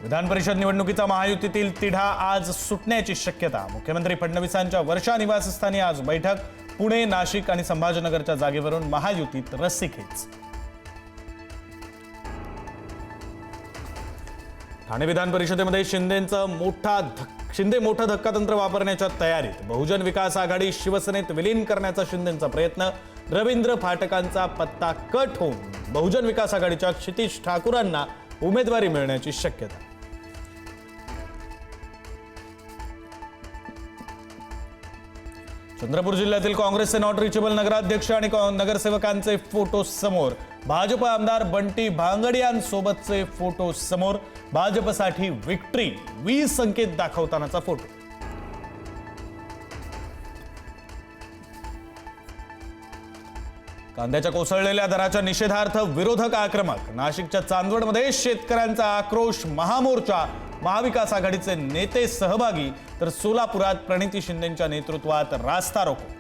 विधान परिषद निवडणुकीचा महायुतीतील तिढा आज सुटण्याची शक्यता। मुख्यमंत्री फडणवीसांच्या वर्षा निवासस्थानी आज बैठक। पुणे, नाशिक आणि संभाजीनगरच्या जागेवरून महायुतीत रस्सीखेच। ठाणे विधान परिषदेमध्ये शिंदे मोठा धक्कातंत्र वापरण्याच्या तयारीत। बहुजन विकास आघाडी शिवसेनेत विलीन करण्याचा शिंदेंचा प्रयत्न। रवींद्र फाटकांचा पत्ता कट होऊन बहुजन विकास आघाडीच्या क्षितिज ठाकूरांना उमेदवारी मिळण्याची शक्यता। चंद्रपूर जिल्ह्यातील काँग्रेसचे नॉट रिचेबल नगराध्यक्ष आणि नगरसेवकांचे फोटो समोर। भाजप आमदार बंटी भांगडियांसोबतचे फोटो समोर। भाजपसाठी विक्ट्री 20 संकेत दाखवतानाचा फोटो। कांद्याच्या कोसळलेल्या दराच्या निषेधार्थ विरोधक आक्रमक। नाशिकच्या चांदवडमध्ये शेतकऱ्यांचा आक्रोश महामोर्चा। महाविकास आघाडीचे नेते सहभागी, तर सोलापुरात प्रणिती शिंदेंच्या नेतृत्वात रास्ता रोको।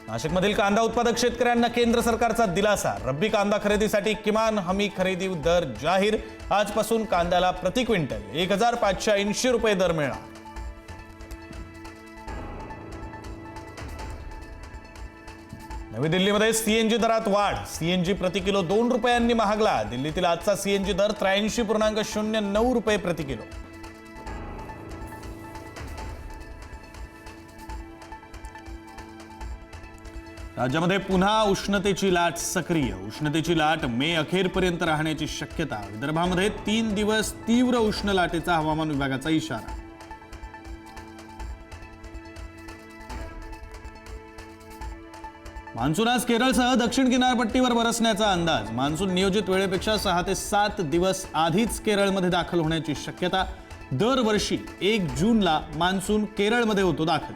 नाशिकमधील कांदा उत्पादक शेतकऱ्यांना केंद्र सरकारचा दिलासा। रब्बी कांदा खरेदीसाठी किमान हमी खरेदी दर जाहीर। आजपासून कांद्याला प्रति क्विंटल 1580 रुपये दर मिळणार। नवी दिल्लीमध्ये सीएनजी दरात वाढ। सीएनजी प्रति किलो 2 रुपयांनी महागला। दिल्लीतील आजचा सीएनजी दर 83.09 रुपये प्रति किलो। राज्यामध्ये पुन्हा उष्णतेची लाट सक्रिय। उष्णतेची लाट मे अखेरपर्यंत राहण्याची शक्यता। विदर्भामध्ये 3 दिवस तीव्र उष्ण लाटेचा हवामान विभागाचा इशारा। मान्सून आज केरळसह दक्षिण किनारपट्टीवर बरसण्याचा अंदाज। मान्सून नियोजित वेळेपेक्षा 6 ते 7 दिवस आधीच केरळमध्ये दाखल होण्याची शक्यता। दरवर्षी 1 जूनला मान्सून केरळमध्ये होतो दाखल।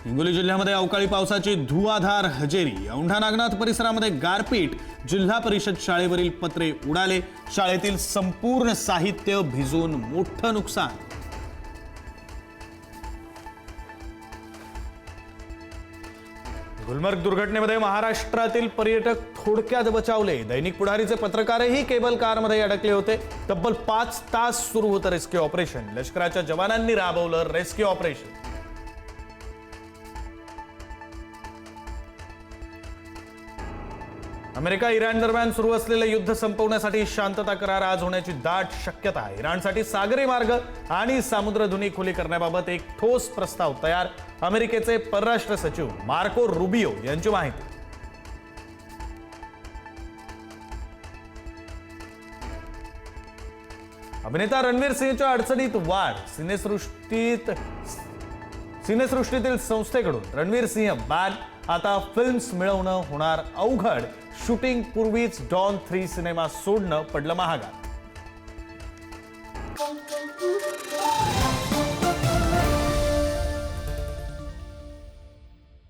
हिंगोली जिल्ह्यामध्ये अवकाळी पावसाची धुवाधार हजेरी। औंढा नागनाथ परिसरामध्ये गारपीट। जिल्हा परिषद शाळेवरील पत्रे उडाले। शाळेतील संपूर्ण साहित्य भिजून मोठं नुकसान। गुलमर्ग दुर्घटनेमध्ये महाराष्ट्रातील पर्यटक थोडक्यात बचावले। दैनिक पुढारीचे पत्रकारही केबल कारमध्ये अडकले होते। तब्बल 5 तास सुरू होतं रेस्क्यू ऑपरेशन। लष्कराच्या जवानांनी राबवलं रेस्क्यू ऑपरेशन। अमेरिका इराण दरम्यान सुरू असलेले युद्ध संपवण्यासाठी शांतता करार आज होण्याची दाट शक्यता आहे। इराणसाठी सागरी मार्ग आणि सामुद्रधुनी खुली करण्याबाबत एक ठोस प्रस्ताव तयार। अमेरिकेचे परराष्ट्र सचिव मार्को रुबियो यांची माहिती। अभिनेता रणवीर सिंहच्या अडचणीत वाढ। सिनेसृष्टीतील संस्थेकडून रणवीर सिंह बॅन। आता फिल्म्स मिळवणं होणार अवघड। शूटिंग पूर्वीच डॉन 3 सिनेमा सोडणं पडलं महागात।